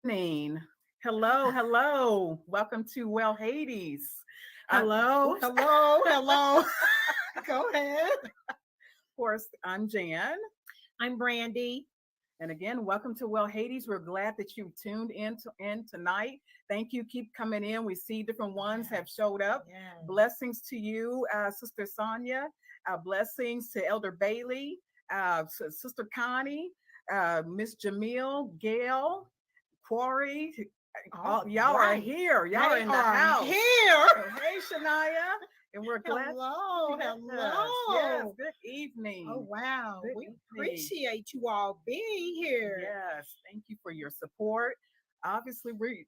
Evening. Hello, hello. Welcome to Well Hades. Hello, Oops. hello, hello. Go ahead. Of course, I'm Jan. I'm Brandy. And again, welcome to Well Hades. We're glad that you tuned in tonight. Thank you. Keep coming in. We see different ones have showed up. Yeah. Blessings to you, Sister Sonia. Blessings to Elder Bailey, Sister Connie, Miss Jamil, Gail, Quarry. All Y'all are right. here. Y'all are They in the are house. here. Hey, Shania. And we're glad. Hello, Yes. hello. Good evening. Oh, wow. Good We evening. appreciate you all being here. Yes, thank you for your support. Obviously, we've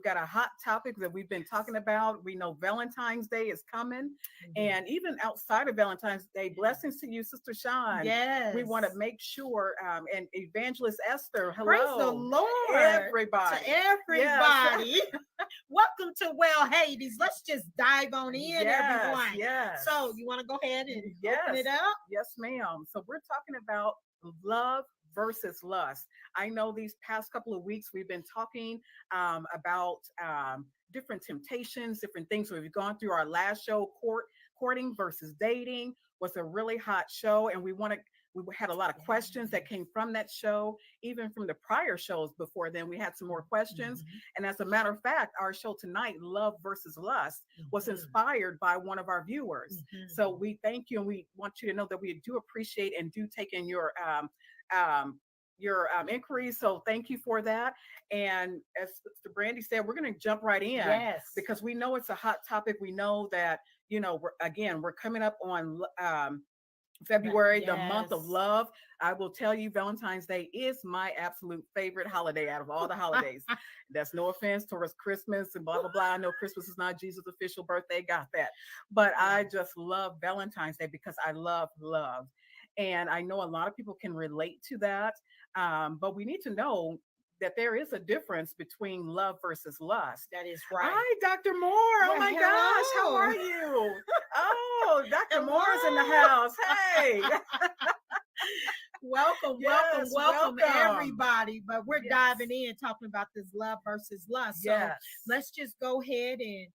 got a hot topic that we've been talking about. We know Valentine's Day is coming, and even outside of Valentine's Day, blessings to you, Sister Sean. We Yes. want to make sure, and Evangelist Esther, Praise the hello, Lord everybody. to everybody. Welcome to Well Hades. Let's just dive on in, everyone. Yes. So, you want to go ahead and Yes. open it up? Yes, ma'am. So we're talking about love versus lust. I know these past couple of weeks we've been talking about different temptations, different things. So we've gone through our last show, courting versus dating, was a really hot show, and we had a lot of questions that came from that show, even from the prior shows before then. We had some more questions. And as a matter of fact, our show tonight, Love versus Lust, was inspired by one of our viewers. So we thank you, and we want you to know that we do appreciate and do take in your inquiries. So thank you for that. And as Mr. Brandy said, we're going to jump right in. Yes. Because we know it's a hot topic. We know that, we're coming up on February, the month of Yes. love. I will tell you, Valentine's Day is my absolute favorite holiday out of all the holidays. That's no offense towards Christmas and blah, blah, blah. I know Christmas is not Jesus' official birthday, got that. But I just love Valentine's Day because I love love. And I know a lot of people can relate to that. But we need to know that there is a difference between love versus lust. That is right. Hi, Dr. Moore. Oh Well, my gosh, how hello. are you? Oh, Dr. Hello. Moore's in the house. Hey. Welcome, Yes, welcome, welcome. everybody. But we're Yes. diving in talking about this love versus lust. So Yes. let's just go ahead and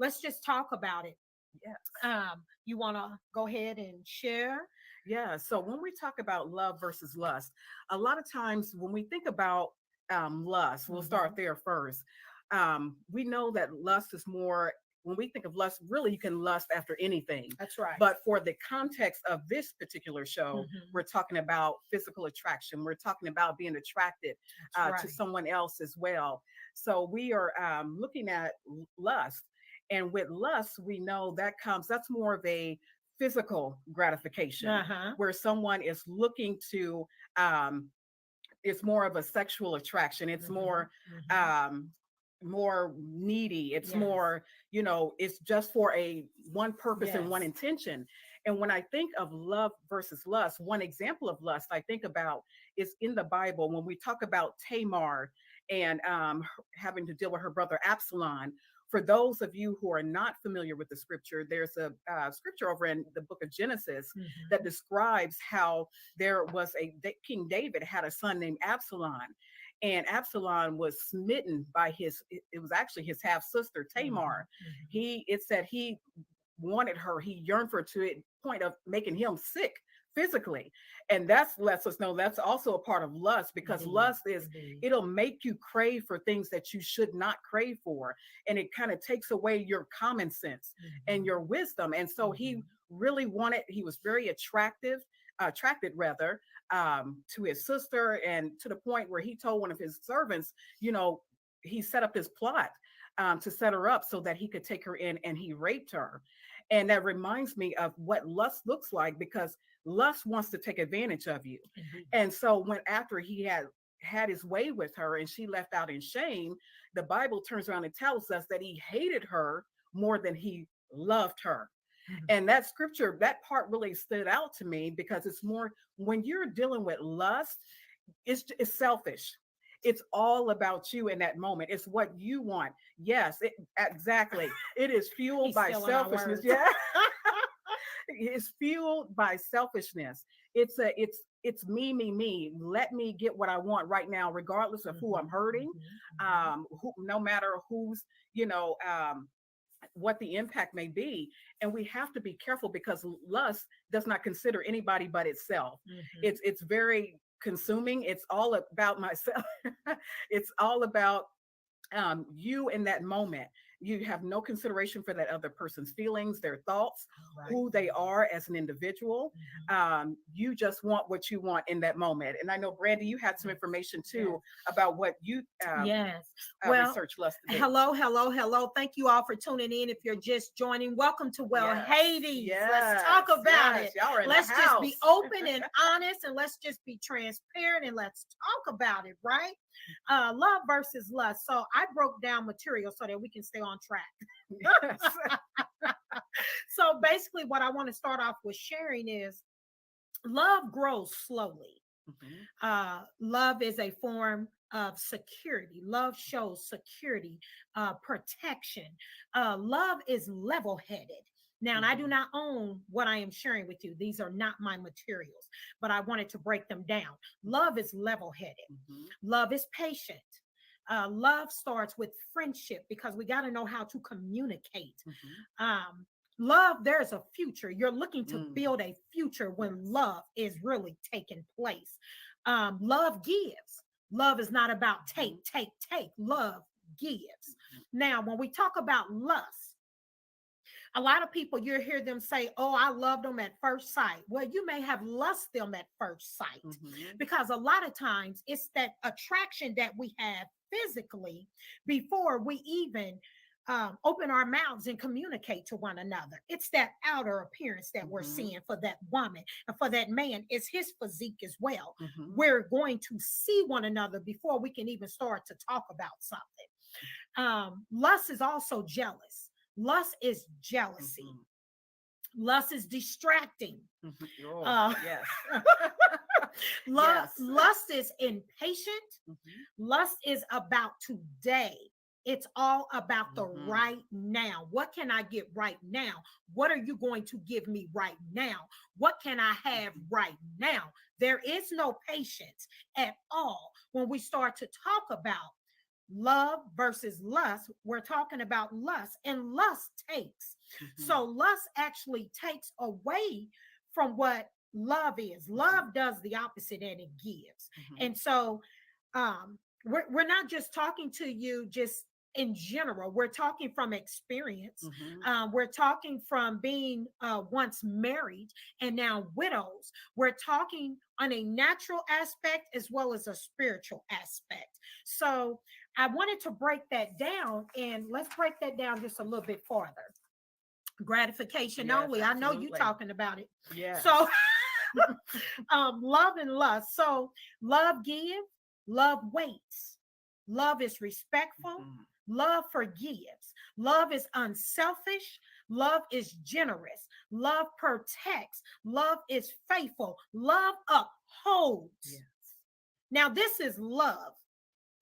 let's just talk about it. Yes. You want to go ahead and share? Yeah. So when we talk about love versus lust, a lot of times when we think about lust, we'll start there first. We know that lust is more, when we think of lust, really you can lust after anything. That's right. But for the context of this particular show, Mhm. we're talking about physical attraction. We're talking about being attracted That's right. to someone else as well. So we are looking at lust. And with lust, we know that's more of a physical gratification where someone is looking to, it's more of a sexual attraction. It's more needy. It's Yes. more, it's just for a one purpose and one Yes. intention. And when I think of love versus lust, one example of lust I think about is in the Bible when we talk about Tamar and having to deal with her brother Absalom. For those of you who are not familiar with the scripture, there's a scripture over in the book of Genesis that describes how there was King David had a son named Absalom, and Absalom was smitten by it was actually his half sister Tamar. It said he wanted her, he yearned for her to the point of making him sick physically. And that's lets us know that's also a part of lust, because lust is, it'll make you crave for things that you should not crave for, and it kind of takes away your common sense and your wisdom. And so he really he was very attracted rather, to his sister, and to the point where he told one of his servants, he set up this plot to set her up so that he could take her in, and he raped her. And that reminds me of what lust looks like, because lust wants to take advantage of you. And so when after he had his way with her and she left out in shame, the Bible turns around and tells us that he hated her more than he loved her. And that scripture, that part really stood out to me, because it's more, when you're dealing with lust, it's selfish. It's all about you in that moment. It's what you want. Yes, exactly. It is fueled by selfishness. Yeah. It's fueled by selfishness. It's it's me, me, me. Let me get what I want right now, regardless of who I'm hurting. No matter who's, you know, what the impact may be. And we have to be careful because lust does not consider anybody but itself. It's very consuming. It's all about myself. It's all about you in that moment. You have no consideration for that other person's feelings, their thoughts, Right. who they are as an individual. You just want what you want in that moment. And I know, Brandy, you had some information too about what you Yes. Well, research lust to be. hello, hello, hello. Thank you all for tuning in. If you're just joining, welcome to Well Yes, Hades. yes, Let's talk about yes. it. Y'all are in the Let's just be house. open and honest, and let's just be transparent, and let's talk about it, right? Love versus lust. So I broke down material so that we can stay on track. Yes. So basically, what I want to start off with sharing is love grows slowly. Love is a form of security. Love shows security, protection. Love is level headed. Now, and I do not own what I am sharing with you. These are not my materials, but I wanted to break them down. Love is level headed. Love is patient. Love starts with friendship because we got to know how to communicate. Love, there's a future. You're looking to build a future when love is really taking place. Love gives. Love is not about take, take, take. Love gives. Now, when we talk about lust, a lot of people, you hear them say, oh, I loved them at first sight. Well, you may have lust them at first sight because a lot of times it's that attraction that we have physically before we even open our mouths and communicate to one another. It's that outer appearance that we're seeing for that woman, and for that man, it's his physique as well. We're going to see one another before we can even start to talk about something. Lust is also jealous. Lust is jealousy. Lust is distracting. Yes. Lust is impatient. Lust is about today. It's all about the right now. What can I get right now? What are you going to give me right now? What can I have right now? There is no patience at all when we start to talk about love versus lust. We're talking about lust, and lust takes. So lust actually takes away from what love is. Love does the opposite, and it gives. And so we're not just talking to you just in general. We're talking from experience. We're talking from being once married and now widows. We're talking on a natural aspect as well as a spiritual aspect. So I wanted to break that down, and let's break that down just a little bit farther. Gratification only. I know you talking about it. Yeah. So love and lust. So love gives, love waits. Love is respectful. Love forgives. Love is unselfish. Love is generous. Love protects. Love is faithful. Love upholds. Yes. Now, this is love.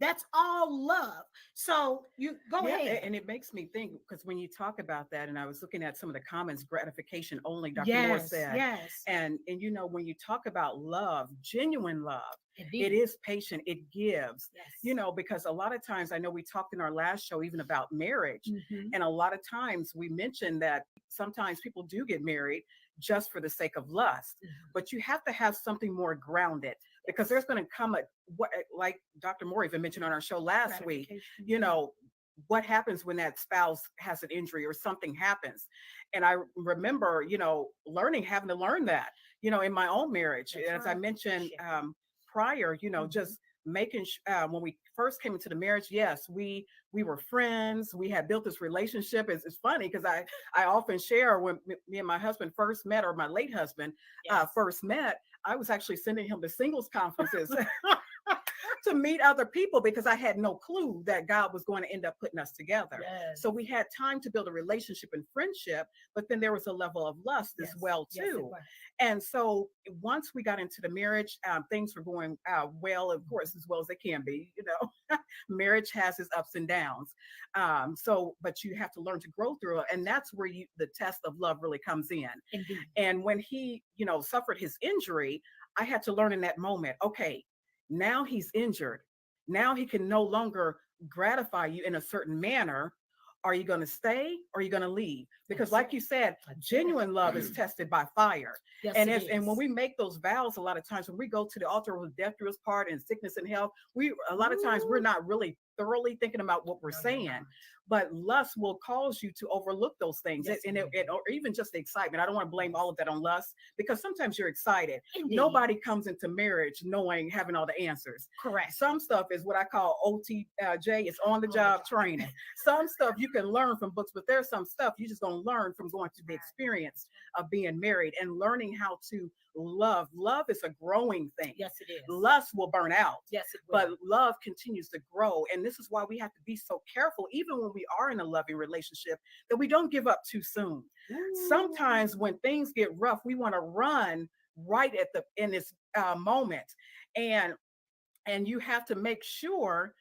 That's all love. So you go ahead. And it makes me think, because when you talk about that, and I was looking at some of the comments, gratification only, Dr. Moore said. Yes. And you know, when you talk about love, genuine love, Indeed. it is patient, it gives. Yes. You know, because a lot of times, I know we talked in our last show even about marriage, and a lot of times we mentioned that sometimes people do get married just for the sake of lust, but you have to have something more grounded, because there's going to come like Dr. Moore even mentioned on our show last week, you know, what happens when that spouse has an injury or something happens. And I remember, you know, having to learn that, you know, in my own marriage. As I mentioned prior, you know, just making when we first came into the marriage, yes, we were friends. We had built this relationship. It's funny because I often share when me and my husband first met, or my late husband first met, I was actually sending him to singles conferences to meet other people, because I had no clue that God was going to end up putting us together. Yes. So we had time to build a relationship and friendship, but then there was a level of lust as well too. And so once we got into the marriage, things were going well, of course, as well as they can be. You know, marriage has its ups and downs. But you have to learn to grow through it, and that's where the test of love really comes in. Indeed. And when he, you know, suffered his injury, I had to learn in that moment, okay, now he's injured. Now he can no longer gratify you in a certain manner. Are you going to stay or are you going to leave? Because, That's like it. you said, That's it. genuine love is tested by fire. Yes, And it it's, and when is. we make those vows, a lot of times when we go to the altar with death do us part and sickness and health, we a lot of times we're Ooh. not really thoroughly thinking about what we're No, you're saying. not. But lust will cause you to overlook those things, Yes, and it will. or even just the excitement. I don't want to blame all of that on lust because sometimes you're excited. Indeed. Nobody comes into marriage knowing having all the answers. Correct. Some stuff is what I call OTJ. It's on the On the job job. training. Some stuff you can learn from books, but there's some stuff you just gonna learn from going through the experience of being married and learning how to love. Love is a growing thing. Yes, it is. Lust will burn out, Yes, it but will. love continues to grow. And this is why we have to be so careful, even when we are in a loving relationship, that we don't give up too soon. Sometimes when things get rough, we want to run right at the in this moment, and you have to make sure,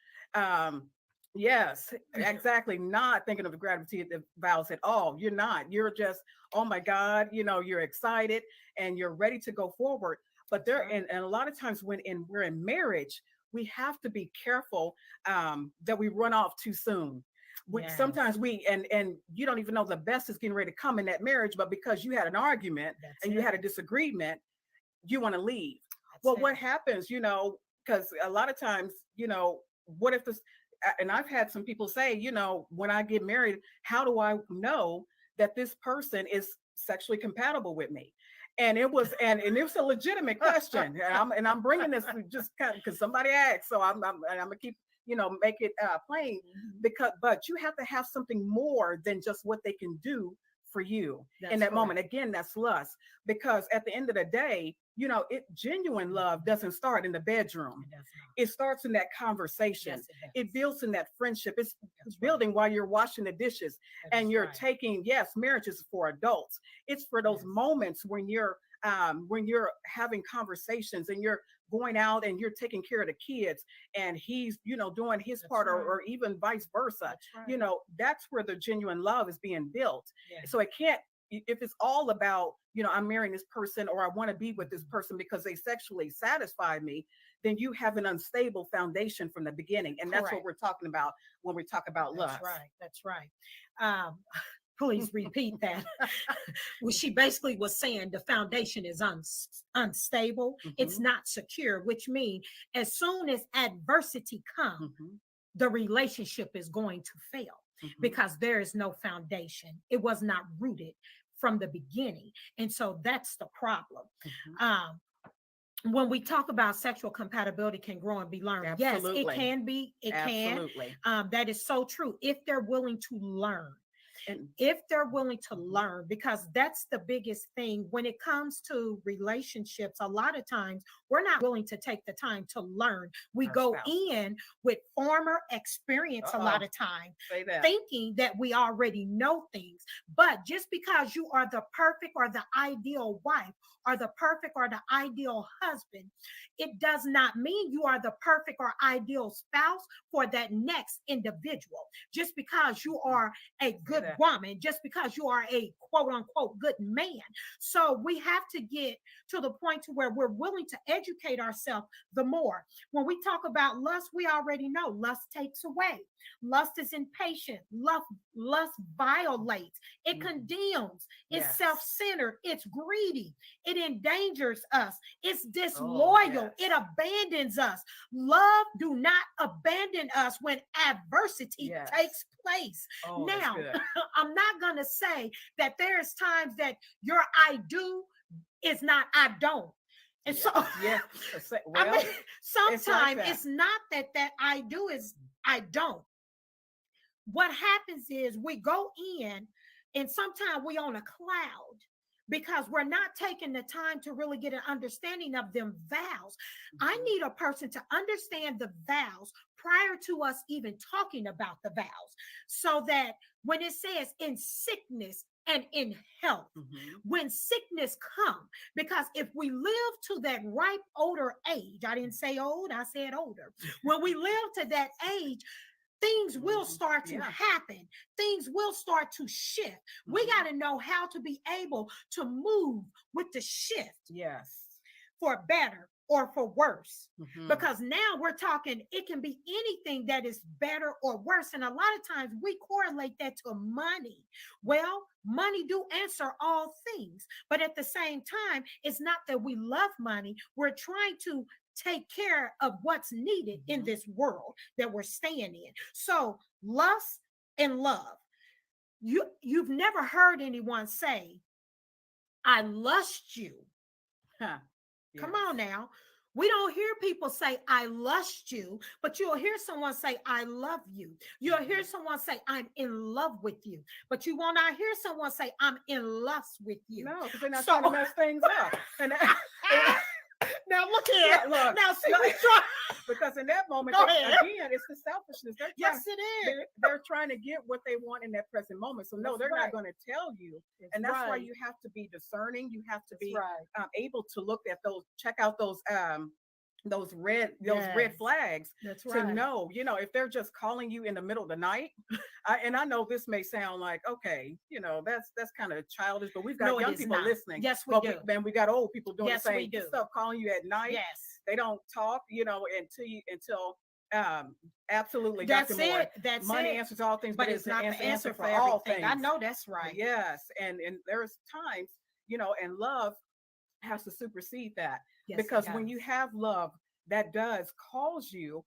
yes, exactly, not thinking of the gravity of the vows at all. You're not. You're just, oh my God, you're excited and you're ready to go forward. But there, and a lot of times when we're in marriage, we have to be careful that we run off too soon. Yes. Sometimes and you don't even know the best is getting ready to come in that marriage, but because you had an argument That's and you had a it. disagreement, you want to leave. That's Well, it. what happens, because a lot of times, what if this, and I've had some people say, when I get married, how do I know that this person is sexually compatible with me? And it was, and it was a legitimate question. And I'm bringing this just kind of because somebody asked. So I'm gonna keep, make it plain but you have to have something more than just what they can do for you in that moment. Again, that's lust, because at the end of the day, genuine love doesn't start in the bedroom. It starts in that conversation. Yes, It builds in that friendship. It's building while you're washing the dishes and you're taking, yes, marriage is for adults. It's for those moments when you're having conversations and you're going out and you're taking care of the kids and he's, doing his part, or even vice versa. That's where the genuine love is being built. So it can't, if it's all about, I'm marrying this person or I want to be with this person because they sexually satisfy me, then you have an unstable foundation from the beginning. And that's what we're talking about when we talk about lust. That's right. Please repeat that. Well, she basically was saying the foundation is unstable. It's not secure, which means as soon as adversity comes, the relationship is going to fail because there is no foundation. It was not rooted from the beginning. And so that's the problem. When we talk about sexual compatibility can grow and be learned. Absolutely. Yes, it can be. It Absolutely. can. That is so true. If they're willing to learn. And if they're willing to learn, because that's the biggest thing when it comes to relationships, a lot of times we're not willing to take the time to learn. We go in with former experience a lot of time, thinking that we already know things. But just because you are the perfect or the ideal wife or the perfect or the ideal husband, it does not mean you are the perfect or ideal spouse for that next individual. Just because you are a good woman, just because you are a quote unquote good man. So we have to get to the point to where we're willing to educate ourselves the more. When we talk about lust, we already know lust takes away. Lust is impatient. Lust violates. It condemns. It's self-centered. It's greedy. It endangers us. It's disloyal. It abandons us. Love do not abandon us when adversity takes place. Now, I'm not going to say that there's times that your I do is not I don't. And so, I mean, sometimes it's not that I do is I don't. What happens is we go in and sometimes we on a cloud because we're not taking the time to really get an understanding of them vows. I need a person to understand the vows prior to us even talking about the vows, so that when it says in sickness and in health, when sickness comes, because if we live to that ripe older age, I didn't say old, I said older. When we live to that age, things will start to happen. Things will start to shift. We got to know how to be able to move with the shift. Yes. for better or for worse. Mhm. Because now we're talking, it can be anything that is better or worse. And a lot of times we correlate that to money. Well, money do answer all things. But at the same time, it's not that we love money. We're trying to take care of what's needed in Mhm. this world that we're staying in. So lust and love. You've never heard anyone say, I lust you. Huh. Come Yes. on now. We don't hear people say, I lust you, but you'll hear someone say, I love you. You'll hear someone say, I'm in love with you, but you will not hear someone say, I'm in lust with you. No, because they're not So trying to mess things up. And now look here. look, Now see, no, we try. because in that moment, Go ahead. again, it's the selfishness. Yes, it is. They're trying to get what they want in that present moment. So no, That's they're right. not going to tell you. And that's why you have to be discerning. You have to be right. able to look at those, check out those red Yes. flags That's to know, if they're just calling you in the middle of the night. And I know this may sound like, okay, that's kind of childish, but we've got No, it young is people not. listening. Yes, we but do. we got old people doing Yes, the we same do. stuff, calling you at night. Yes. They don't talk, until absolutely, That's Dr. Moore. it. That's Money it. answers all things, But it's not the answer for all everything. things. I know that's right. Yes, and there's times, and love has to supersede that. Yes, Because when you have love, that does cause you,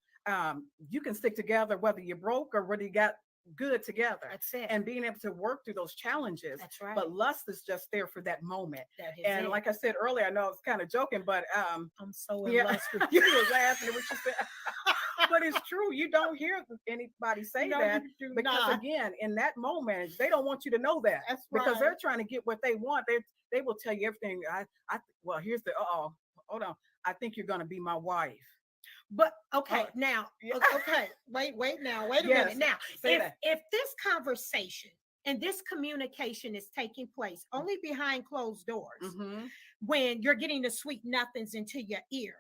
you can stick together whether you're broke or whether you got good together. That's it. And being able to work through those challenges. That's right. But lust is just there for that moment. That is And it. like I said earlier, I know I was kind of joking, but I'm so in yeah, lust with you you. were laughing at what you said. But it's true. You don't hear anybody say No, that you do because, not. again, in that moment, they don't want you to know that. That's Because right. they're trying to get what they want. They will tell you everything. Well, here's the hold on. I think you're gonna be my wife. But okay, Oh, now, yeah. okay, wait now, wait a Yes, minute. Now, say that. if this conversation and this communication is taking place only behind closed doors, Mhm. when you're getting the sweet nothings into your ear.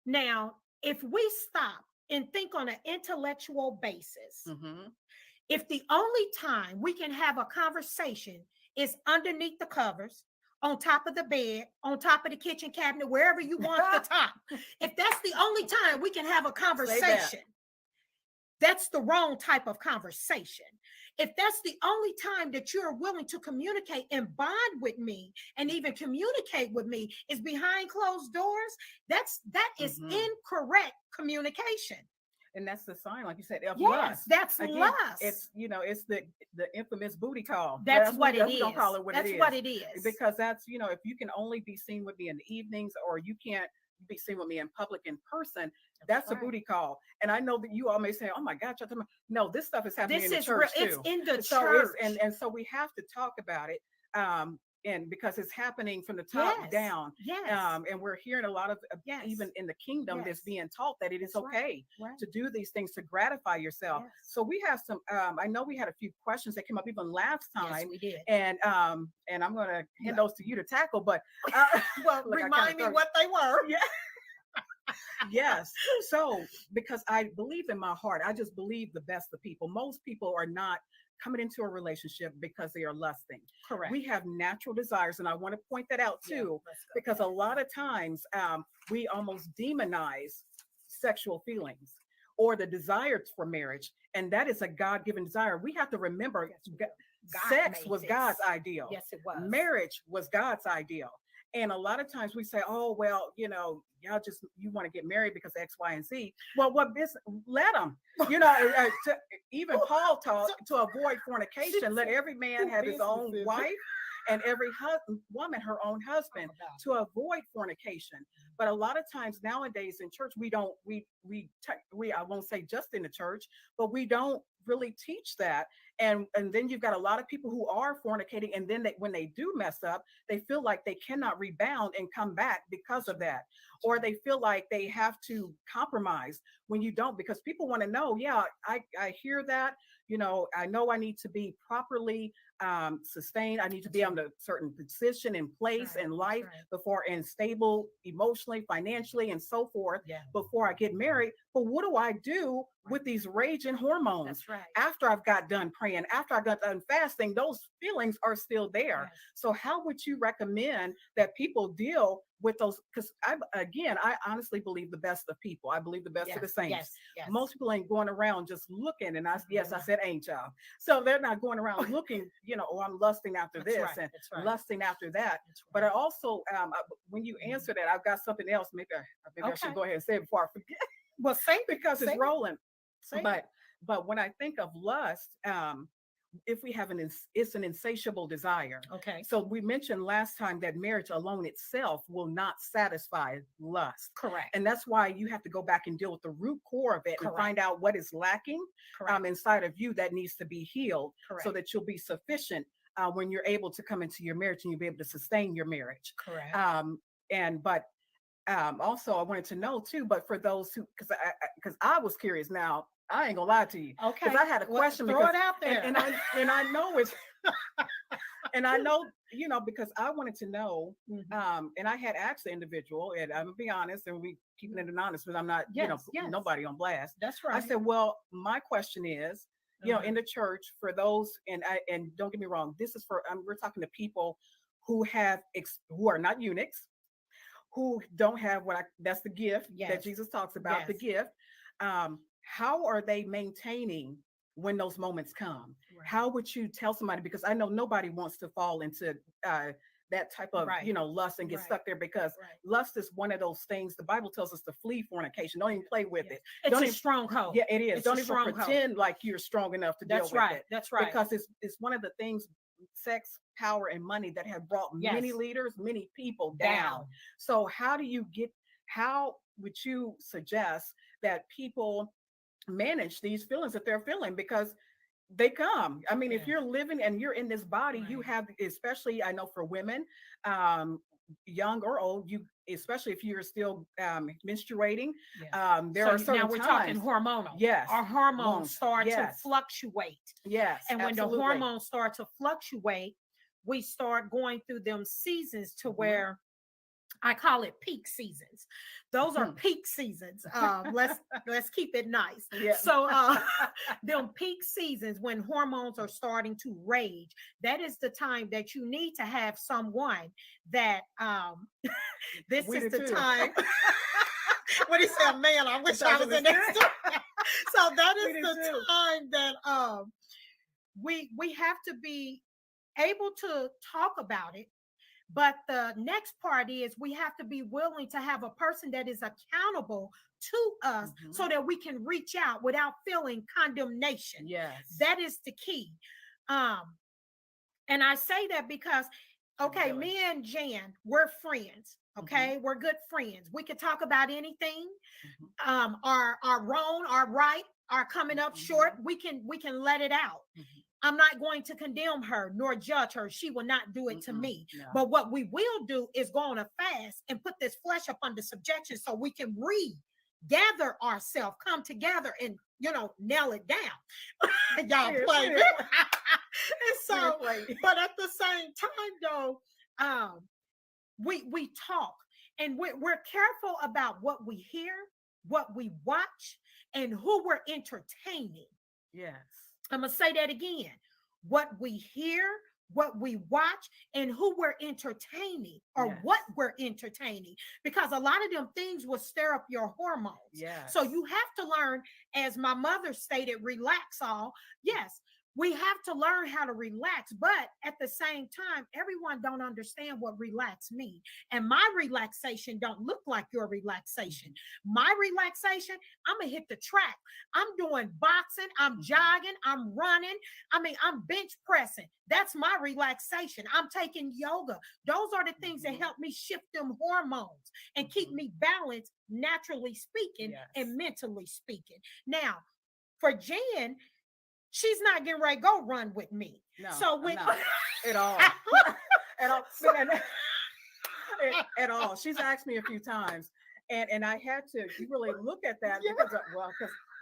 Now, if we stop and think on an intellectual basis, Mhm. if the only time we can have a conversation is underneath the covers, on top of the bed, on top of the kitchen cabinet, wherever you want the top, if that's the only time we can have a conversation, that's the wrong type of conversation. If that's the only time that you're willing to communicate and bond with me and even communicate with me is behind closed doors, that is Mhm. incorrect communication. And that's the sign, like you said, of Yes, lust. that's Again, lust. it's it's the infamous booty call. That's what it we don't is. call it what That's it is. what it is. Because that's, if you can only be seen with me in the evenings, or you can't be seen with me in public in person, that's a right. booty call. And I know that you all may say, "Oh my God, no, this stuff is happening This in the is church real. too." It's in the So church. and so we have to talk about it. And because it's happening from the top Yes. down. Yes. And we're hearing a lot of, Yes. even in the kingdom, Yes. that's being taught that it is That's right. okay Right. to do these things to gratify yourself. Yes. So we have some, I know we had a few questions that came up even last Yes, time. we did. And I'm going to hand those to you to tackle, but Well, look, I remind kinda me thought- what they were. Yeah. Yes. So, because I believe in my heart, I just believe the best of people. Most people are not coming into a relationship because they are lusting. Correct. We have natural desires, and I want to point that out Yeah, too, let's go. because a lot of times we almost demonize sexual feelings or the desire for marriage, and that is a God-given desire. We have to remember, Yes, we do. God sex made was this. God's ideal. Yes, it was. Marriage was God's ideal. And a lot of times we say, "Oh, well, you want to get married because X, Y, and Z." Well, what business? Let them. Even Paul taught to avoid fornication. Let every man have his own wife, and every woman her own husband, to avoid fornication. But a lot of times nowadays in church, we don't. I won't say just in the church, but we don't really teach that. And then you've got a lot of people who are fornicating, and then when they do mess up, they feel like they cannot rebound and come back because of that, or they feel like they have to compromise when you don't, because people want to know, yeah, I hear that, I know I need to be properly sustained. I need to be on a certain position and place in life before, and stable emotionally, financially, and so forth, before I get married. But what do I do with these raging hormones? That's right. After I've got done praying, after I got done fasting, those feelings are still there. Yes. So how would you recommend that people deal with those, because I honestly believe the best of people. I believe the best of the Yes, saints. yes, yes. Most people ain't going around just looking, and yes, I said ain't, y'all. So they're not going around looking, oh, I'm lusting after That's this right, and that's right. lusting after that. That's But I right. also, when you answer that, I've got something else. Maybe I should Okay. go ahead and say it before I forget Well, say because it's say rolling. say But when I think of lust, if we have it's an insatiable desire. okay. So we mentioned last time that marriage alone itself will not satisfy lust. Correct. And that's why you have to go back and deal with the root core of it and Correct. find out what is lacking Correct. inside of you that needs to be healed Correct. so that you'll be sufficient when you're able to come into your marriage and you'll be able to sustain your marriage. Correct. Also I wanted to know too, but for those who, because I was curious. Now I ain't gonna lie to you, Okay. because I had a question. Throw because it out there. and I know it's and I know, because I wanted to know, Mhm. and I had asked the individual, and I'm gonna be honest, and we keeping it anonymous, but I'm not, Yes, yes. nobody on blast. That's I right. said, well, my question is, Mhm. in the church, for those, and don't get me wrong, this is for, we're talking to people who who are not eunuchs, who don't have that's the gift that Yes. Jesus talks about, the Yes. gift. How are they maintaining when those moments come? Right. How would you tell somebody? Because I know nobody wants to fall into that type of, Right. lust and get Right. stuck there, because Right. lust is one of those things. The Bible tells us to flee fornication. Don't even play with Yes. it. It's Don't a even, stronghold. yeah, it is. It's Don't a even stronghold. pretend like you're strong enough to deal That's with right. it. That's right. Because it's one of the things, sex, power, and money, that have brought many Yes. leaders, many people down. So how would you suggest that people manage these feelings that they're feeling? Because they come. I mean, if Yes. you're living and you're in this body, you Right. have, especially I know for women, um, young or old, especially if you're still menstruating, Yes. there So are certain now we're talking times. hormonal. Yes. Our hormones Hormones. start to Yes. fluctuate. Yes. And when the Absolutely. hormones start to fluctuate, we start going through them seasons to Mhm. where I call it peak seasons. Those are Mhm. peak seasons. Let's keep it nice. Yeah. So them peak seasons when hormones are starting to rage, that is the time that you need to have someone that this We is do the too. time. What he said, man, I wish I Sometimes was in it's there. good. So that We is do the too. time that we have to be able to talk about it. But the next part is we have to be willing to have a person that is accountable to us so Mhm. that we can reach out without feeling condemnation. Yes. That is the key. And I say that because, okay, Really. me and Jan, we're friends. Okay, we're good friends. We could talk about anything. Mhm. Our wrong, our right, our coming up short. We can let it out. Mhm. I'm not going to condemn her nor judge her. She will not do it to me. No. But what we will do is go on a fast and put this flesh up under subjection so we can regather ourselves, come together and, nail it down. Y'all play it. And so, but at the same time though, we talk and we're careful about what we hear, what we watch, and who we're entertaining. Yes. I'm going to say that again. What we hear, what we watch, and who we're entertaining, or Yes. what we're entertaining. Because a lot of them things will stir up your hormones. Yes. So you have to learn, as my mother stated, relax all. Yes, we have to learn how to relax, but at the same time, everyone don't understand what relax means. And my relaxation don't look like your relaxation. My relaxation, I'm gonna hit the track. I'm doing boxing, I'm jogging, I'm running. I mean, I'm bench pressing. That's my relaxation. I'm taking yoga. Those are the things that help me shift them hormones and keep me balanced, naturally speaking, and mentally speaking. Now, for Jan, she's not getting ready to go run with me. No, so when at all. At all. At all. She's asked me a few times, and I had to really look at that because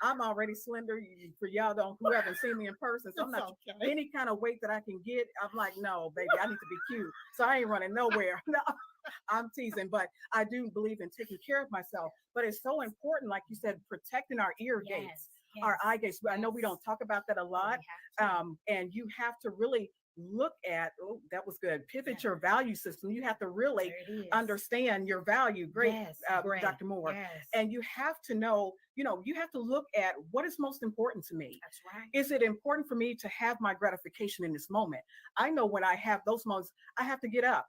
I'm already slender. For y'all who haven't seen me in person, so I'm not any kind of weight that I can get. I'm like, no, baby, I need to be cute. So I ain't running nowhere. No, I'm teasing, but I do believe in taking care of myself. But it's so important, like you said, protecting our ear gates, our eye gates. I know we don't talk about that a lot, and you have to really look at, oh, that was good. Pivot your value system. You have to really There it is. understand your value. Great, Yes, great. Dr. Moore. Yes. And you have to know, you have to look at what is most important to me. That's right. Is it important for me to have my gratification in this moment? I know when I have those moments, I have to get up.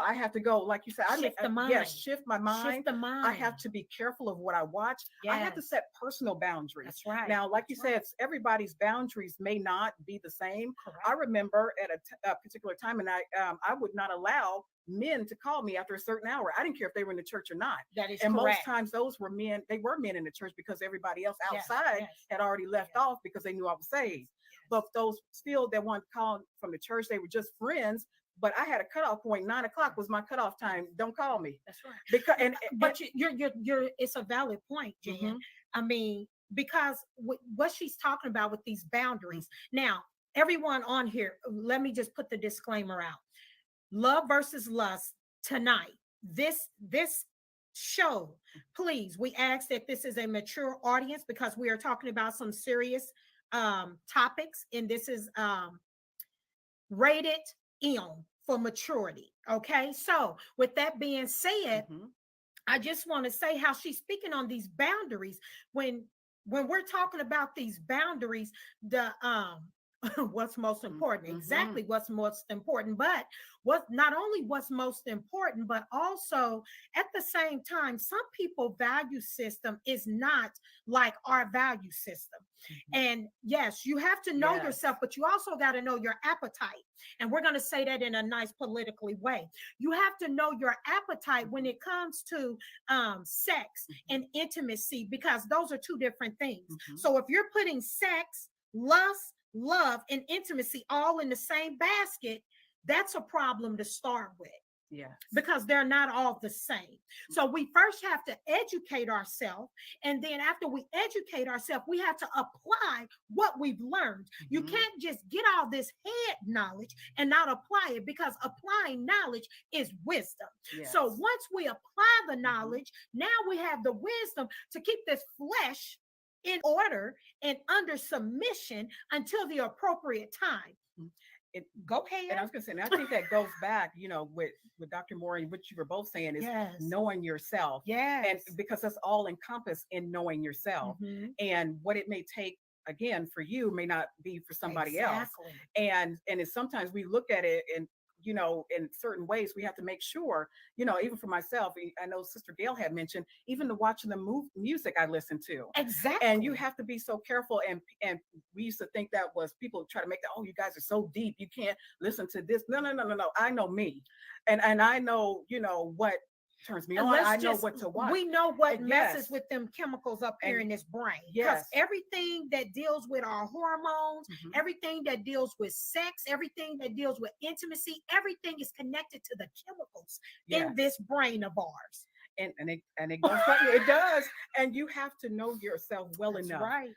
I have to go, like you said, Shift the mind. yes, shift my mind. Shift the mind. I have to be careful of what I watch. I have to Yes. set personal boundaries. That's right. Now, like you That's right. said, everybody's boundaries may not be the same. Correct. I remember at a particular time, and I would not allow men to call me after a certain hour. I didn't care if they were in the church or not. That is And correct. most times those were men. They were men in the church because everybody else Yes, outside yes. had already left Yes. off because they knew I was saved. Yes. But those still that weren't called from the church, they were just friends. But I had a cutoff point. 9:00 was my cutoff time. Don't call me. That's right. Because But you're it's a valid point, Jen. Mhm. I mean, because what she's talking about with these boundaries. Mm-hmm. Now, everyone on here, let me just put the disclaimer out. Love versus lust tonight. This show, please, we ask that this is a mature audience because we are talking about some serious topics, and this is rated M for maturity. Okay, so with that being said, Mhm. I just want to say how she's speaking on these boundaries. When we're talking about these boundaries, the what's most important, Mhm. exactly what's most important, but what not only what's most important, but also at the same time, some people value system is not like our value system. Mhm. And yes, you have to know Yes. yourself, but you also got to know your appetite. And we're going to say that in a nice politically way. You have to know your appetite when it comes to sex Mhm. and intimacy, because those are two different things. Mhm. So if you're putting sex, lust, love, and intimacy all in the same basket, that's a problem to start with, Yes. because they're not all the same. So we first have to educate ourselves. And then after we educate ourselves, we have to apply what we've learned. You Mhm. can't just get all this head knowledge and not apply it, because applying knowledge is wisdom. Yes. So once we apply the Mhm. knowledge, now we have the wisdom to keep this flesh in order and under submission until the appropriate time. Go ahead. And I was going to say, and I think that goes back, with Dr. Moore and what you were both saying is Yes. knowing yourself. Yes. And because that's all encompassed in knowing yourself. Mhm. And what it may take, again, for you may not be for somebody else. Exactly. And it's sometimes we look at it and, in certain ways, we have to make sure, even for myself, I know Sister Gail had mentioned, even the watching the music I listen to. Exactly. And you have to be so careful. And we used to think that was people try to make that, oh, you guys are so deep, you can't listen to this. No. I know me. And I know, what turns me And on. let's I know just- what to watch. We know what And messes yes. with them chemicals up here And in this brain. Because yes. everything that deals with our hormones, Mhm. everything that deals with sex, everything that deals with intimacy, everything is connected to the chemicals Yes. in this brain of ours. And it goes back, it does. And you have to know yourself well That's enough right.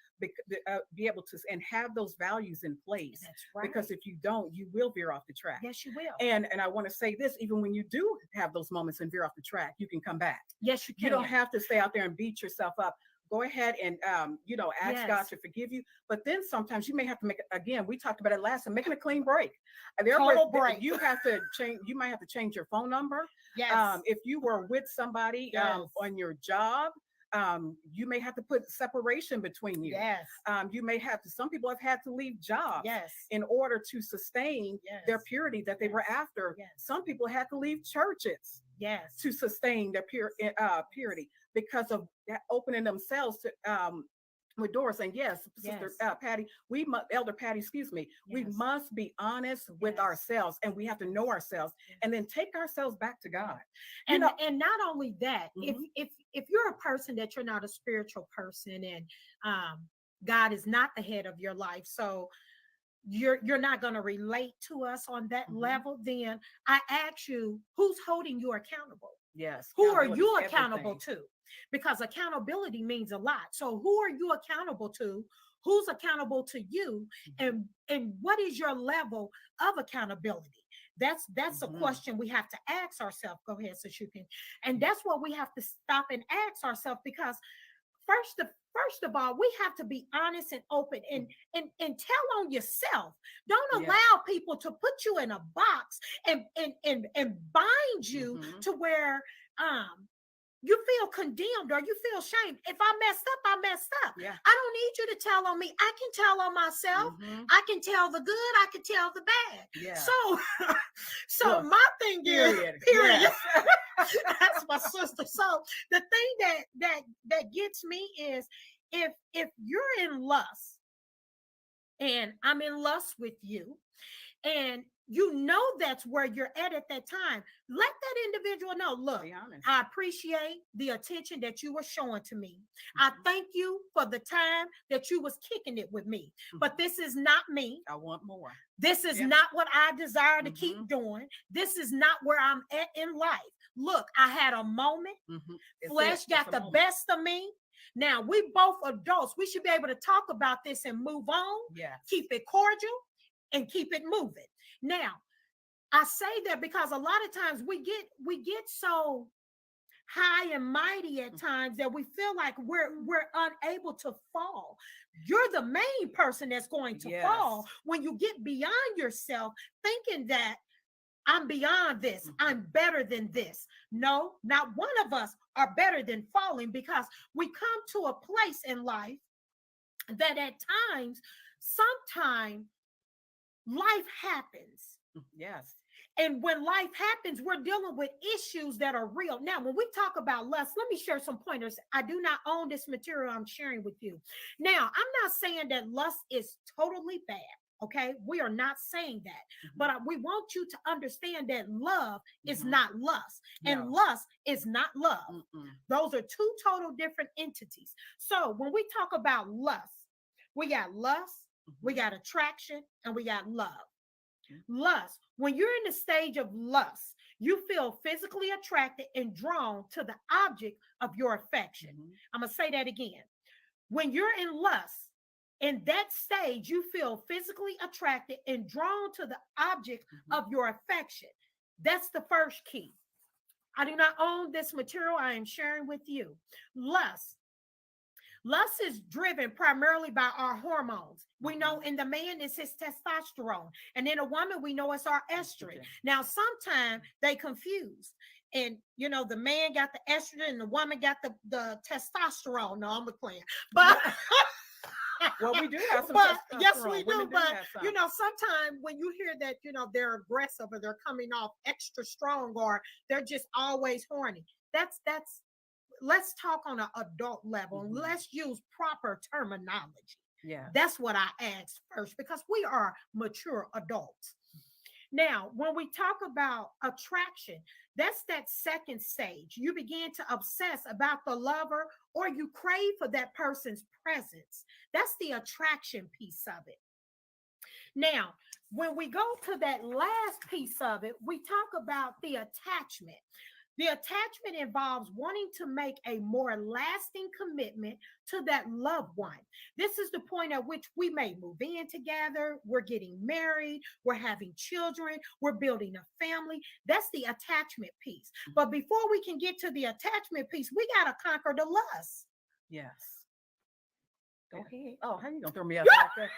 be able to and have those values in place. That's right. Because if you don't, you will veer off the track. Yes, you will. And I want to say this, even when you do have those moments and veer off the track, you can come back. Yes, you can. You don't have to stay out there and beat yourself up. Go ahead and ask Yes. God to forgive you. But then sometimes you may have to make, again, we talked about it last time, making a clean break. Total break. You have to change. You might have to change your phone number. Yes. If you were with somebody Yes. on your job, you may have to put separation between you. Yes. You may have to. Some people have had to leave jobs Yes. in order to sustain Yes. their purity that they were after. Yes. Some people had to leave churches Yes. to sustain their purity because of that opening themselves to with doors. And yes, Sister Yes. Patty, Elder Patty, excuse me, we Yes. must be honest with Yes. ourselves, and we have to know ourselves and then take ourselves back to God. And not only that, Mhm. if you're a person that you're not a spiritual person, and God is not the head of your life, so you're not going to relate to us on that Mhm. level, then I ask you, who's holding you accountable? Yes. Who are accountability you is accountable everything. to? Because accountability means a lot. So who are you accountable to? Who's accountable to you? Mhm. And what is your level of accountability? That's a Mhm. question we have to ask ourselves. Go ahead, so you can. And that's what we have to stop and ask ourselves, because first of all, we have to be honest and open and tell on yourself. Don't Yeah. allow people to put you in a box and bind you to where you feel condemned or you feel shame. If I messed up, I messed up. Yeah. I don't need you to tell on me. I can tell on myself. I can tell the good. I can tell the bad. Yeah. So Look, my thing period. is, period. Yes. That's my sister. So the thing that gets me is if you're in lust and I'm in lust with you, and you know that's where you're at that time, let that individual know, look, I appreciate the attention that you were showing to me. I thank you for the time that you was kicking it with me, but this is not me. I want more. This is not what I desire to keep doing. This is not where I'm at in life. Look, I had a moment. Flesh got the best of me. Now we both adults. We should be able to talk about this and move on. Keep it cordial and keep it moving. Now, I say that because a lot of times we get so high and mighty at times that we feel like we're unable to fall. You're the main person that's going to fall when you get beyond yourself, thinking that I'm beyond this. I'm better than this. No, not one of us are better than falling, because we come to a place in life that at times, sometimes life happens. Yes. And when life happens, we're dealing with issues that are real. Now, when we talk about lust, let me share some pointers. I do not own this material I'm sharing with you. Now, I'm not saying that lust is totally bad. Okay, we are not saying that, but we want you to understand that love is not lust, and lust is not love. Those are two total different entities. So when we talk about lust, we got lust, we got attraction, and we got love. Lust, when you're in the stage of lust, you feel physically attracted and drawn to the object of your affection. I'm going to say that again. When you're in lust, in that stage, you feel physically attracted and drawn to the object of your affection. That's the first key. I do not own this material I am sharing with you. Lust. Lust is driven primarily by our hormones. We know in the man it's his testosterone, and in a woman we know it's our estrogen. Now, sometimes they confuse, and you know, the man got the estrogen and the woman got the testosterone. No, I'm playing, but well, we do have some. But yes, we do. But you know, sometimes when you hear that, you know, they're aggressive or they're coming off extra strong or they're just always horny. That's. Let's talk on an adult level. And let's use proper terminology. Yeah, that's what I asked first, because we are mature adults. Now, when we talk about attraction, that's that second stage. You begin to obsess about the lover, or you crave for that person's presence. That's the attraction piece of it. Now, when we go to that last piece of it, we talk about the attachment. The attachment involves wanting to make a more lasting commitment to that loved one. This is the point at which we may move in together, we're getting married, we're having children, we're building a family. That's the attachment piece. But before we can get to the attachment piece, we got to conquer the lust. Yes. Go ahead. Oh, how you gonna throw me out like that?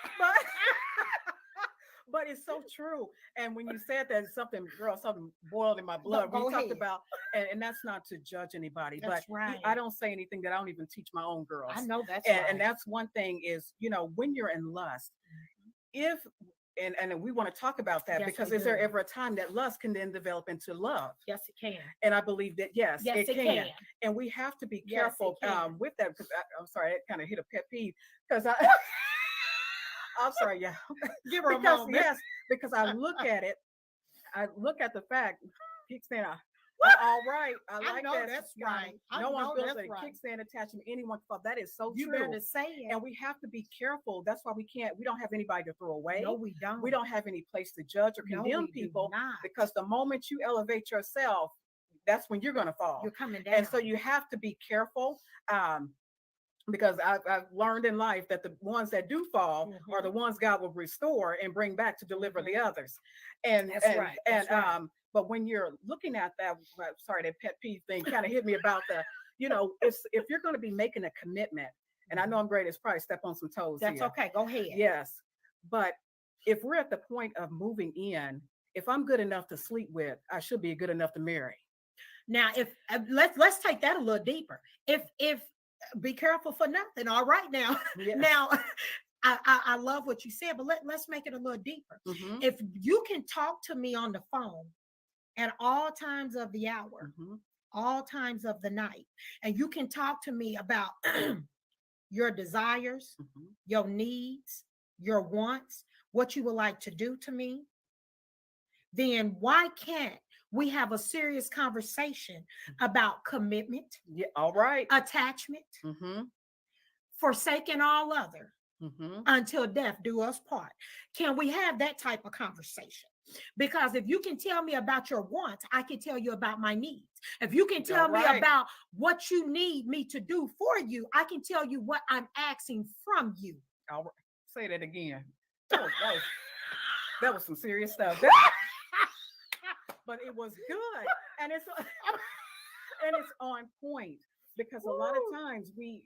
But it's so true. And when you said that, something boiled in my blood. We talked about, and that's not to judge anybody, that's but right. I don't say anything that I don't even teach my own girls. I know that's right. And that's one thing is, you know, when you're in lust, and we want to talk about that, because is there ever a time that lust can then develop into love? Yes, it can. And I believe that, yes, it can. And we have to be careful with that, because I'm sorry, it kind of hit a pet peeve, because I'm sorry, yeah. Give her a moment. Yes, because I look at it. I look at the fact, kickstand. All right, I like know that. That's right. No one feels that kickstand attachment. Anyone thought that is so true. You better say it. And we have to be careful. That's why we don't have anybody to throw away. No, we don't. We don't have any place to judge or condemn people, because the moment you elevate yourself, that's when you're going to fall. You're coming down. And so you have to be careful. Because I've learned in life that the ones that do fall are the ones God will restore and bring back to deliver the others. And that's right. But when you're looking at that, sorry, that pet peeve thing kind of hit me about if you're going to be making a commitment, and I know I'm great, it's probably step on some toes That's here. okay. Go ahead. Yes. But if we're at the point of moving in, if I'm good enough to sleep with, I should be good enough to marry. Now, if let's take that a little deeper. If be careful for nothing. All right, now, Yes. now, I love what you said, but let's make it a little deeper. Mhm. If you can talk to me on the phone at all times of the hour, Mhm. all times of the night, and you can talk to me about your desires, Mhm. your needs, your wants, what you would like to do to me, then why can't we have a serious conversation about commitment, Yeah. All right. attachment, Mhm. forsaking all other Mhm. until death do us part? Can we have that type of conversation? Because if you can tell me about your wants, I can tell you about my needs. If you can tell me right. about what you need me to do for you, I can tell you what I'm asking from you. All right. Say that again. That was some serious stuff. But it was good, and it's and it's on point, because a lot of times we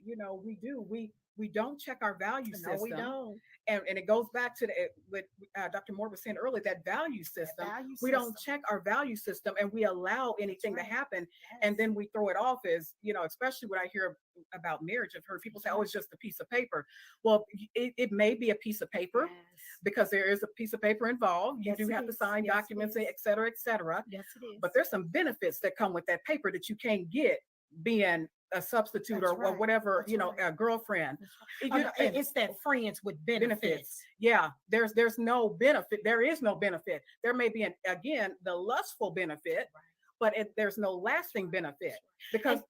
don't check our value No, system. we don't. And it goes back to what Dr. Moore was saying earlier, that value system. We don't check our value system, and we allow anything right. to happen, Yes. and then we throw it off as, especially when I hear about marriage. I've heard people say, "Oh, it's just a piece of paper." Well, it may be a piece of paper, Yes. because there is a piece of paper involved. You Yes, do it have to is. sign Yes, it documents, is. et cetera, et cetera. Yes, it is. But there's some benefits that come with that paper that you can't get being a substitute That's or right. whatever, That's right. a girlfriend. That's right. Oh, no, it's that friends with benefits. Yeah, there's no benefit. There is no benefit. There may be again the lustful benefit, but there's no lasting benefit, because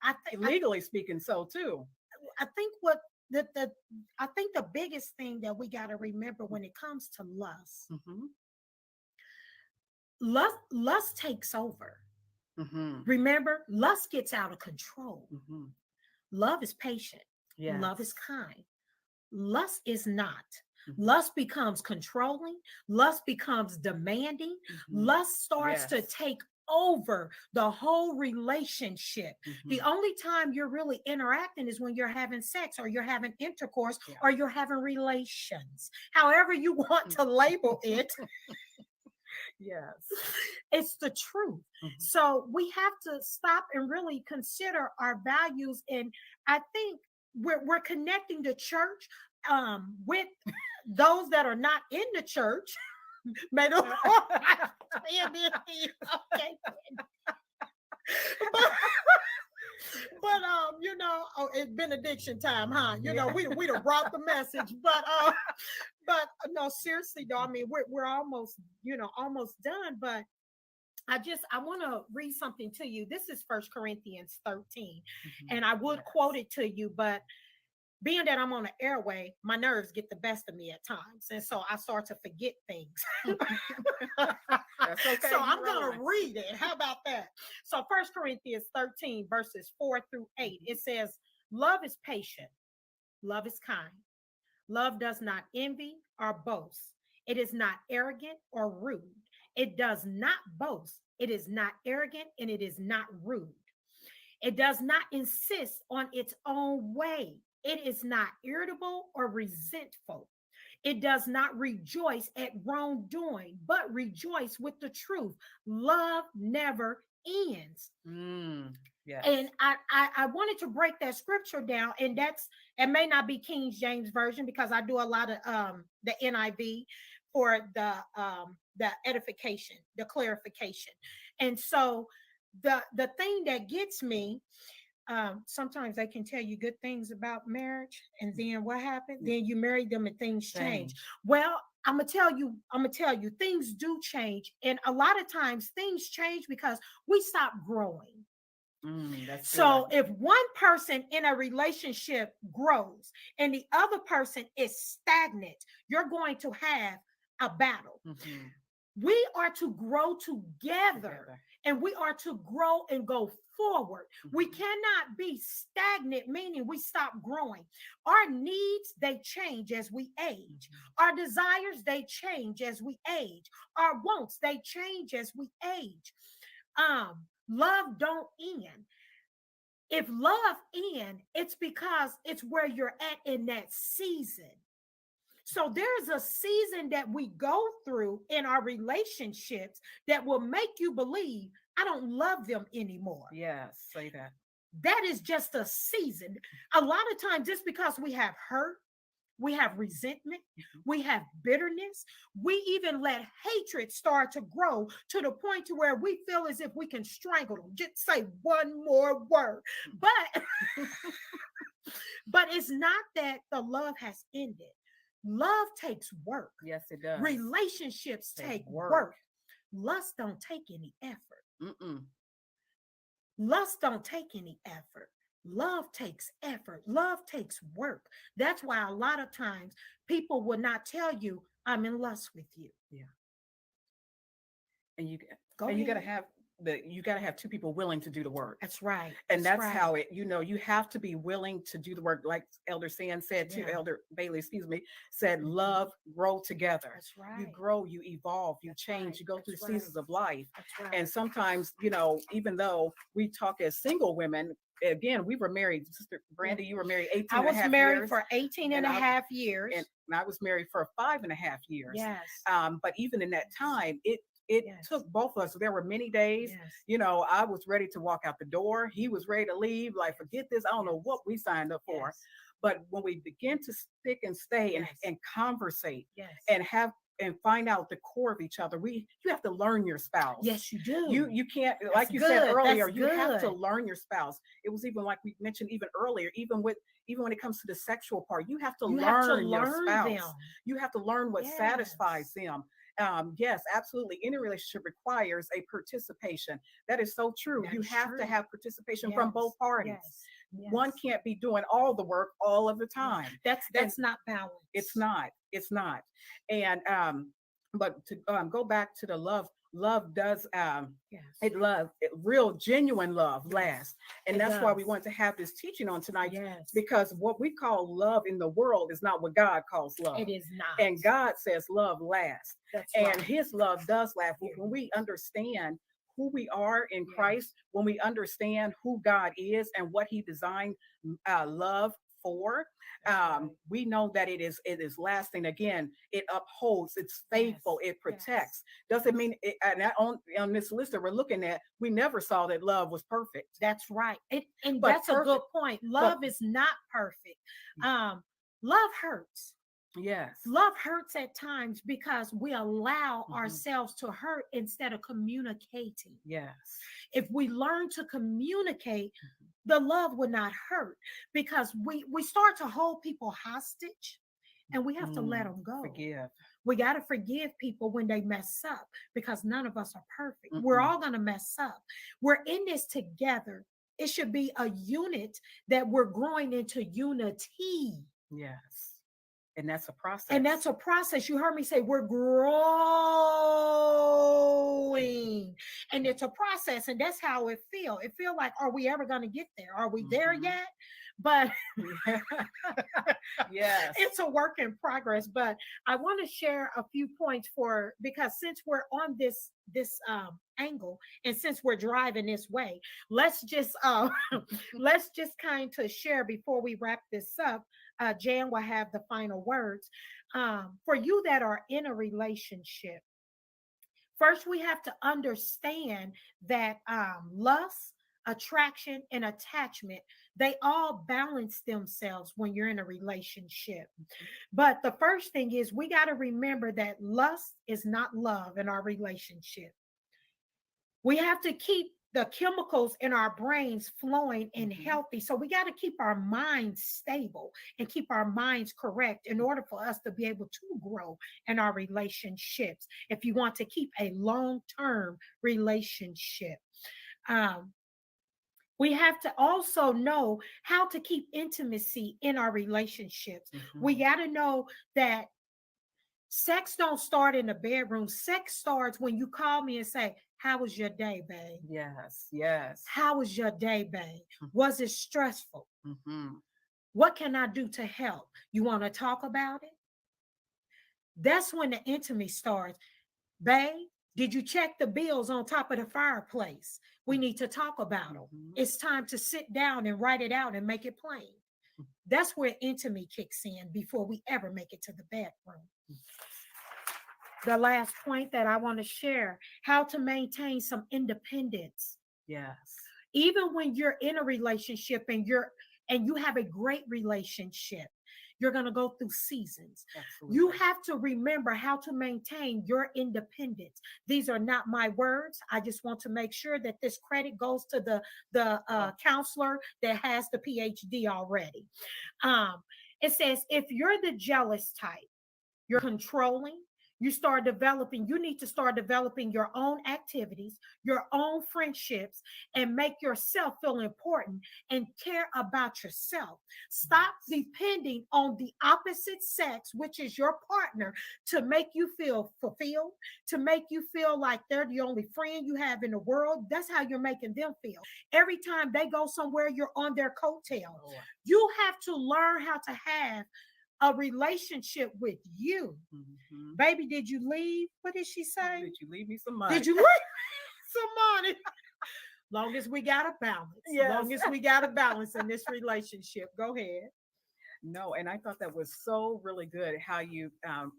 I legally speaking, so too. I think what I think the biggest thing that we got to remember when it comes to lust, Mhm. lust takes over. Mhm. Remember, lust gets out of control. Mhm. Love is patient. Yes. Love is kind. Lust is not. Mhm. Lust becomes controlling. Lust becomes demanding. Mhm. Lust starts to Yes. take over the whole relationship. The Mhm. only time you're really interacting is when you're having sex, or you're having intercourse, Yeah. or you're having relations. However you want to label it, Yes. it's the truth. Mhm. So we have to stop and really consider our values. And I think we're connecting the church with those that are not in the church. May the okay. But it's benediction time, huh? We done brought the message, but no, seriously though, I mean, we're almost almost done, but I want to read something to you. This is First Corinthians 13, and I would quote it to you, but being that I'm on the airway, my nerves get the best of me at times, and so I start to forget things. That's okay. So I'm gonna read it. How about that? So First Corinthians 13, verses 4-8, it says, "Love is patient, love is kind. Love does not envy or boast. It is not arrogant or rude. It does not boast. It is not arrogant, and it is not rude. It does not insist on its own way. It is not irritable or resentful. It does not rejoice at wrongdoing, but rejoice with the truth. Love never ends." Yes. And I wanted to break that scripture down, and it may not be King James version, because I do a lot of the NIV for the edification, the clarification. And so the thing that gets me, sometimes they can tell you good things about marriage, and then what happened? Then you marry them and things change. Well, I'm gonna tell you, things do change, and a lot of times things change because we stop growing. So good. if one person in a relationship grows and the other person is stagnant, you're going to have a battle. Mhm. We are to grow together, and we are to grow and go forward. We cannot be stagnant, meaning we stop growing. Our needs, they change as we age. Our desires, they change as we age. Our wants, they change as we age. Love don't end. If love ends, it's because it's where you're at in that season. So there's a season that we go through in our relationships that will make you believe I don't love them anymore. Yes, say that. That is just a season. A lot of times, just because we have hurt, we have resentment, we have bitterness, we even let hatred start to grow to the point to where we feel as if we can strangle them. Just say one more word. But but it's not that the love has ended. Love takes work. Yes, it does. Relationships take work. Lust don't take any effort. Lust don't take any effort. Love takes effort. Love takes work. That's why a lot of times people will not tell you, I'm in lust with you. Yeah. And you gotta have two people willing to do the work. That's right. And that's right. How you have to be willing to do the work. Like Elder Sand said too, Elder Bailey, said, love, grow together. That's right. You grow, you evolve, you change, right. you go through That's seasons of life. That's right. And sometimes, even though we talk as single women, again, we were married. Sister Brandy, you were married 18 I was married years, for 18 and a half years. And I was married for 5.5 years. Yes. But even in that time, it took both of us. There were many days, I was ready to walk out the door. He was ready to leave. Like, forget this. I don't know what we signed up for. But when we begin to stick and stay and conversate and find out the core of each other, you have to learn your spouse. Yes, you do. You can't, like you said earlier, you have to learn your spouse. It was even like we mentioned even earlier, even when it comes to the sexual part, you have to learn your spouse. Them. You have to learn what satisfies them. Yes, absolutely. Any relationship requires a participation. That is so true. You have to have participation from both parties. Yes. One can't be doing all the work all of the time. That's not balanced. It's not. And but to go back to the love does real genuine love lasts. And that's why we want to have this teaching on tonight, because what we call love in the world is not what God calls love. It is not. And God says love lasts. And his love does last. When we understand who we are in Christ, when we understand who God is and what he designed love for, we know that it is lasting. Again, it upholds, it's faithful, it protects. Doesn't mean on this list that we're looking at, we never saw that love was perfect. That's right. And that's a good point. Love is not perfect. Love hurts. Yes. Love hurts at times because we allow ourselves to hurt instead of communicating. Yes. If we learn to communicate, the love would not hurt, because we start to hold people hostage, and we have to let them go. Forgive. We got to forgive people when they mess up, because none of us are perfect. We're all going to mess up. We're in this together. It should be a unit that we're growing into unity. Yes. And that's a process. You heard me say we're growing. And it's a process. And that's how it feels. It feels like, are we ever going to get there? Are we there yet? But yes, it's a work in progress. But I want to share a few points because since we're on this angle, and since we're driving this way, let's just kind of share before we wrap this up. Jan will have the final words. For you that are in a relationship, first we have to understand that lust, attraction, and attachment, they all balance themselves when you're in a relationship. But the first thing is we got to remember that lust is not love in our relationship. We have to keep the chemicals in our brains flowing and healthy. So we got to keep our minds stable and keep our minds correct in order for us to be able to grow in our relationships. If you want to keep a long-term relationship, we have to also know how to keep intimacy in our relationships. We got to know that sex don't start in the bedroom. Sex starts when you call me and say, how was your day, babe? Yes. How was your day, babe? Was it stressful? What can I do to help? You want to talk about it? That's when the intimacy starts. Babe, Did you check the bills on top of the fireplace? We need to talk about them. Mhm. It's time to sit down and write it out and make it plain. That's where intimacy kicks in before we ever make it to the bedroom. The last point that I want to share, how to maintain some independence. Yes. Even when you're in a relationship and you have a great relationship, you're going to go through seasons. Absolutely. You have to remember how to maintain your independence. These are not my words. I just want to make sure that this credit goes to the counselor that has the PhD already. It says, if you're the jealous type, you're controlling, you need to start developing your own activities, your own friendships, and make yourself feel important and care about yourself. Stop depending on the opposite sex, which is your partner, to make you feel fulfilled, to make you feel like they're the only friend you have in the world. That's how you're making them feel. Every time they go somewhere, you're on their coattail. Oh. You have to learn how to have a relationship with you. Mhm. Baby, did you leave? What did she say? Did you leave me some money? Did you leave some money? Long as we got a balance. Yes. Long as we got a balance in this relationship. Go ahead. No, and I thought that was so really good how you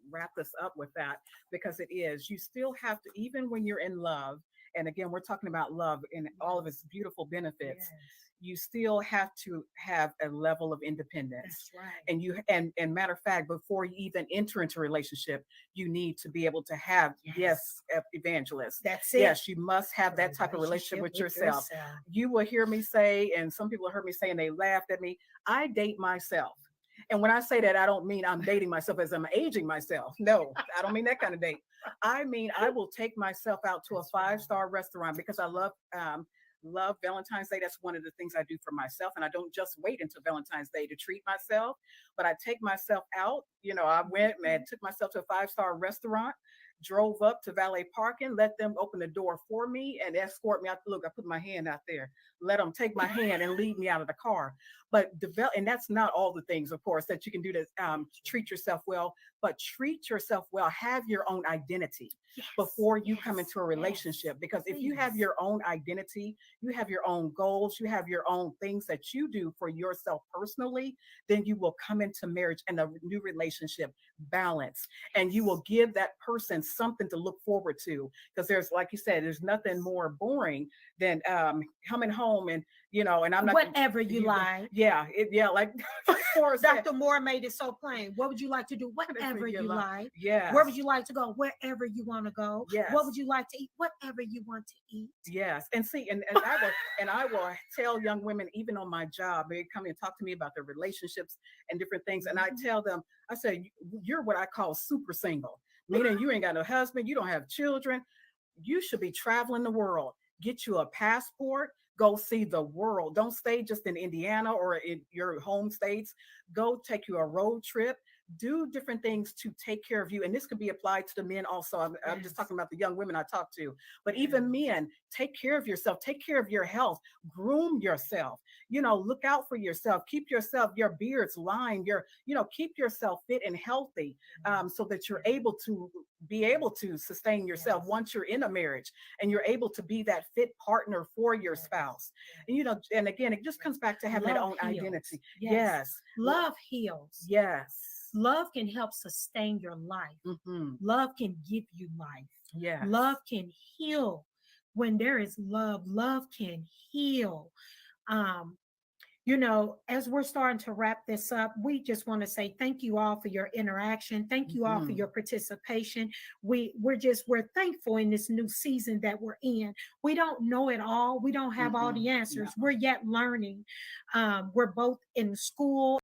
wrap this up with that, because it is, you still have to, even when you're in love, and again, we're talking about love in all of its beautiful benefits. Yes, You still have to have a level of independence. that's right. And you and matter of fact, before you even enter into a relationship, you need to be able to have Yes. evangelist. That's it. Yes, you must have A that type of relationship with yourself. yourself. You will hear me say, and some people heard me say, and they laughed at me, I date myself. And when I say that, I don't mean I'm dating myself as I'm aging myself. No, I don't mean that kind of date. I mean, I will take myself out to a That's right. 5-star restaurant because I love Valentine's Day. That's one of the things I do for myself. And I don't just wait until Valentine's Day to treat myself, but I take myself out. You know, I went and took myself to a 5-star restaurant, drove up to valet parking, let them open the door for me and escort me out. Look, I put my hand out there, let them take my hand and lead me out of the car. But develop, and that's not all the things, of course, that you can do to treat yourself well, but treat yourself well. Have your own identity before you come into a relationship. Because if you have your own identity, you have your own goals, you have your own things that you do for yourself personally, then you will come into marriage and a new relationship balanced, and you will give that person something to look forward to. Because there's, like you said, there's nothing more boring than coming home and, and I'm not whatever you like. Like Dr. Moore made it so plain. What would you like to do? Whatever you like. Yeah. Where would you like to go? Wherever you want to go. Yes. What would you like to eat? Whatever you want to eat. Yes. And see, and I will tell young women, even on my job, they come and talk to me about their relationships and different things. And I tell them, I say, you're what I call super single, meaning you ain't got no husband, you don't have children. You should be traveling the world. Get you a passport. Go see the world. Don't stay just in Indiana or in your home states. Go take you a road trip. Do different things to take care of you. And this could be applied to the men also. I'm just talking about the young women I talk to. But even men, take care of yourself. Take care of your health. Groom yourself. Look out for yourself. Keep your beards lined. Keep yourself fit and healthy, so that you're able to sustain yourself once you're in a marriage, and you're able to be that fit partner for your spouse. And again, it just comes back to having that own identity. Yes. Love heals. Yes. Love can help sustain your life. Mm-hmm. Love can give you life. Yeah. Love can heal. When there is love, love can heal. As we're starting to wrap this up, we just want to say thank you all for your interaction. Thank you all for your participation. We're thankful in this new season that we're in. We don't know it all. We don't have all the answers. No. We're yet learning. We're both in school